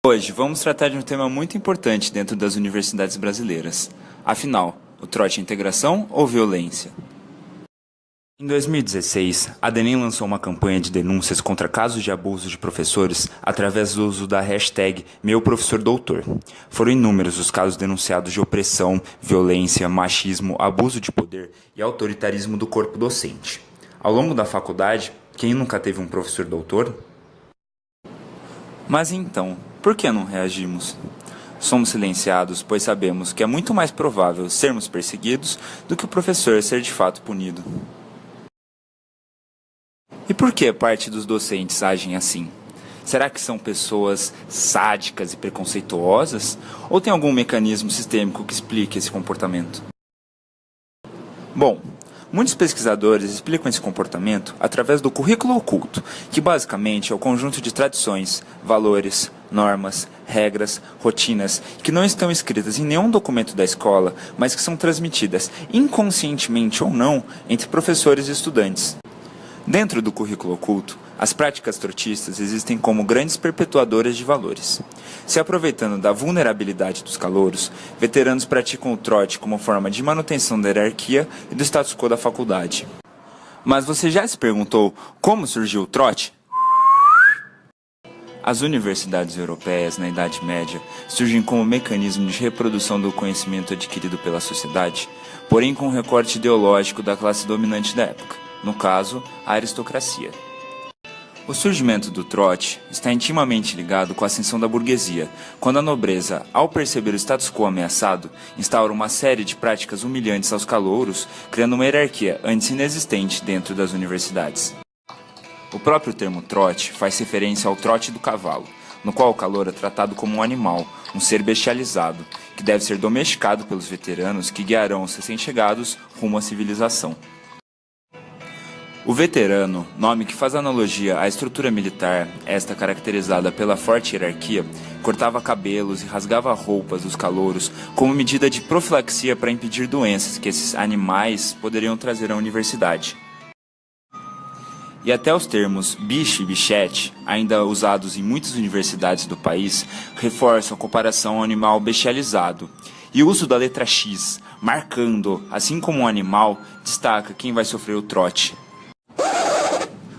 Hoje vamos tratar de um tema muito importante dentro das universidades brasileiras. Afinal, o trote é integração ou violência? Em 2016, a DENEM lançou uma campanha de denúncias contra casos de abuso de professores através do uso da hashtag #MeuProfessorDoutor. Foram inúmeros os casos denunciados de opressão, violência, machismo, abuso de poder e autoritarismo do corpo docente. Ao longo da faculdade, quem nunca teve um professor doutor? Mas então, por que não reagimos? Somos silenciados, pois sabemos que é muito mais provável sermos perseguidos do que o professor ser de fato punido. E por que parte dos docentes agem assim? Será que são pessoas sádicas e preconceituosas? Ou tem algum mecanismo sistêmico que explique esse comportamento? Bom, muitos pesquisadores explicam esse comportamento através do currículo oculto, que basicamente é o conjunto de tradições, valores, normas, regras, rotinas, que não estão escritas em nenhum documento da escola, mas que são transmitidas, inconscientemente ou não, entre professores e estudantes. Dentro do currículo oculto, as práticas trotistas existem como grandes perpetuadoras de valores. Se aproveitando da vulnerabilidade dos calouros, veteranos praticam o trote como forma de manutenção da hierarquia e do status quo da faculdade. Mas você já se perguntou como surgiu o trote? As universidades europeias, na Idade Média, surgem como mecanismo de reprodução do conhecimento adquirido pela sociedade, porém com um recorte ideológico da classe dominante da época. No caso, a aristocracia. O surgimento do trote está intimamente ligado com a ascensão da burguesia, quando a nobreza, ao perceber o status quo ameaçado, instaura uma série de práticas humilhantes aos calouros, criando uma hierarquia antes inexistente dentro das universidades. O próprio termo trote faz referência ao trote do cavalo, no qual o calouro é tratado como um animal, um ser bestializado, que deve ser domesticado pelos veteranos que guiarão os recém-chegados rumo à civilização. O veterano, nome que faz analogia à estrutura militar, esta caracterizada pela forte hierarquia, cortava cabelos e rasgava roupas dos calouros como medida de profilaxia para impedir doenças que esses animais poderiam trazer à universidade. E até os termos bicho e bichete, ainda usados em muitas universidades do país, reforçam a comparação ao animal bestializado. E o uso da letra X, marcando, assim como um animal, destaca quem vai sofrer o trote.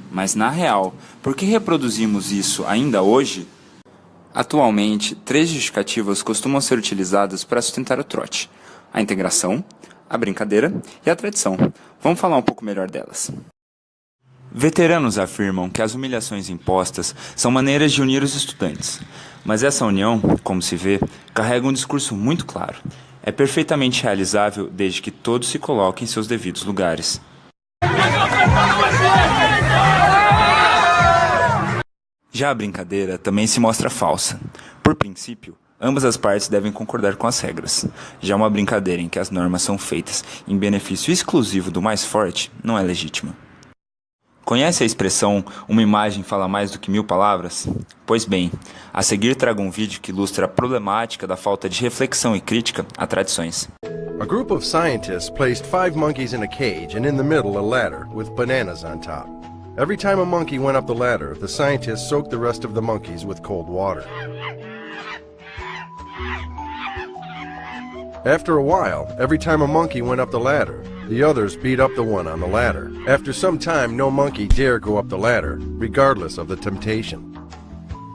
Mas na real, por que reproduzimos isso ainda hoje? Atualmente, 3 justificativas costumam ser utilizadas para sustentar o trote: a integração, a brincadeira e a tradição. Vamos falar um pouco melhor delas. Veteranos afirmam que as humilhações impostas são maneiras de unir os estudantes, mas essa união, como se vê, carrega um discurso muito claro. É perfeitamente realizável desde que todos se coloquem em seus devidos lugares. Já a brincadeira também se mostra falsa. Por princípio, ambas as partes devem concordar com as regras. Já uma brincadeira em que as normas são feitas em benefício exclusivo do mais forte não é legítima. Conhece a expressão "uma imagem fala mais do que 1000 palavras"? Pois bem, a seguir trago um vídeo que ilustra a problemática da falta de reflexão e crítica a tradições. A group of scientists placed 5 monkeys in a cage and in the middle a ladder with bananas on top. Every time a monkey went up the ladder, the scientists soaked the rest of the monkeys with cold water. After a while, every time a monkey went up the ladder, the others beat up the one on the ladder. After some time, no monkey dared go up the ladder, regardless of the temptation.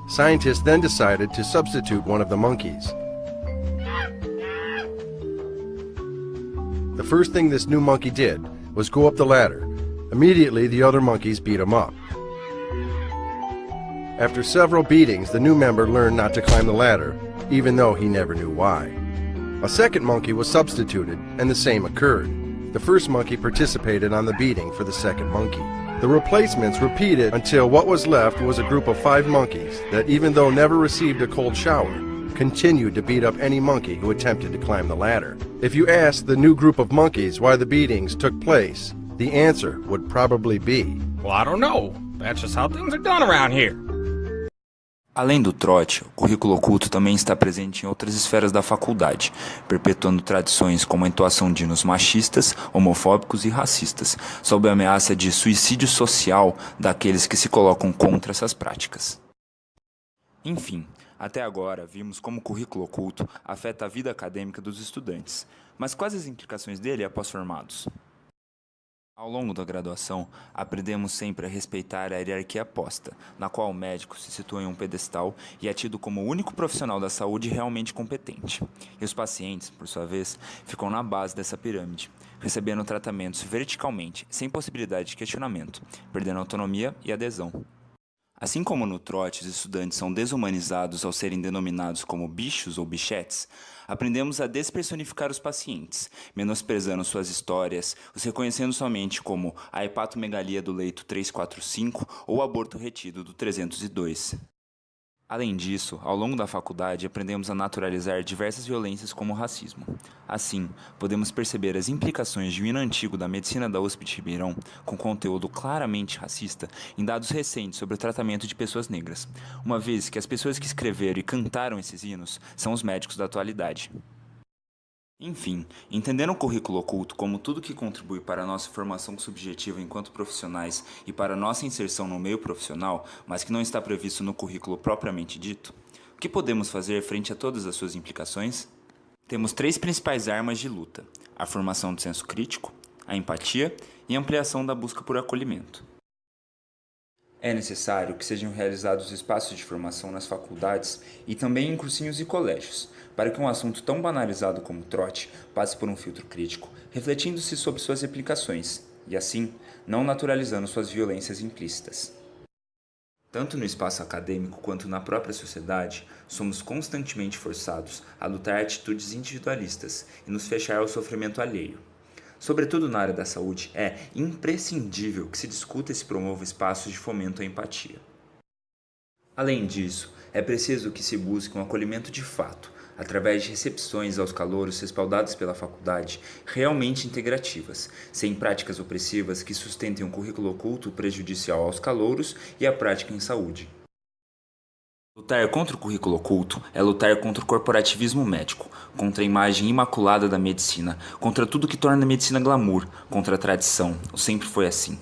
Scientists then decided to substitute one of the monkeys. The first thing this new monkey did was go up the ladder. Immediately, the other monkeys beat him up. After several beatings, the new member learned not to climb the ladder, even though he never knew why. A second monkey was substituted, and the same occurred. The first monkey participated on the beating for the second monkey. The replacements repeated until what was left was a group of 5 monkeys that, even though never received a cold shower, continued to beat up any monkey who attempted to climb the ladder. If you asked the new group of monkeys why the beatings took place, the answer would probably be, "Well, I don't know. That's just how things are done around here." Além do trote, o currículo oculto também está presente em outras esferas da faculdade, perpetuando tradições como a entoação de hinos machistas, homofóbicos e racistas, sob a ameaça de suicídio social daqueles que se colocam contra essas práticas. Enfim, Até agora, vimos como o currículo oculto afeta a vida acadêmica dos estudantes, mas quais as implicações dele após formados? Ao longo da graduação, aprendemos sempre a respeitar a hierarquia posta, na qual o médico se situa em um pedestal e é tido como o único profissional da saúde realmente competente. E os pacientes, por sua vez, ficam na base dessa pirâmide, recebendo tratamentos verticalmente, sem possibilidade de questionamento, perdendo autonomia e adesão. Assim como no trote os estudantes são desumanizados ao serem denominados como bichos ou bichetes, aprendemos a despersonificar os pacientes, menosprezando suas histórias, os reconhecendo somente como a hepatomegalia do leito 345 ou o aborto retido do 302. Além disso, ao longo da faculdade aprendemos a naturalizar diversas violências como o racismo. Assim, podemos perceber as implicações de um hino antigo da medicina da USP de Ribeirão, com conteúdo claramente racista, em dados recentes sobre o tratamento de pessoas negras, uma vez que as pessoas que escreveram e cantaram esses hinos são os médicos da atualidade. Enfim, entendendo o currículo oculto como tudo que contribui para a nossa formação subjetiva enquanto profissionais e para a nossa inserção no meio profissional, mas que não está previsto no currículo propriamente dito, o que podemos fazer frente a todas as suas implicações? Temos 3 principais armas de luta: a formação do senso crítico, a empatia e a ampliação da busca por acolhimento. É necessário que sejam realizados espaços de formação nas faculdades e também em cursinhos e colégios, para que um assunto tão banalizado como o trote passe por um filtro crítico, refletindo-se sobre suas implicações, e assim, não naturalizando suas violências implícitas. Tanto no espaço acadêmico quanto na própria sociedade, somos constantemente forçados a lutar atitudes individualistas e nos fechar ao sofrimento alheio. Sobretudo na área da saúde, é imprescindível que se discuta e se promova espaços de fomento à empatia. Além disso, é preciso que se busque um acolhimento de fato, através de recepções aos calouros respaldadas pela faculdade, realmente integrativas, sem práticas opressivas que sustentem um currículo oculto prejudicial aos calouros e à prática em saúde. Lutar contra o currículo oculto é lutar contra o corporativismo médico, contra a imagem imaculada da medicina, contra tudo que torna a medicina glamour, contra a tradição. Sempre foi assim.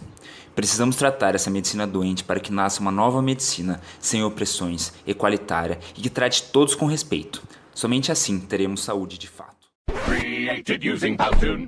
Precisamos tratar essa medicina doente para que nasça uma nova medicina, sem opressões, equalitária e que trate todos com respeito. Somente assim teremos saúde de fato. Created using Powtoon.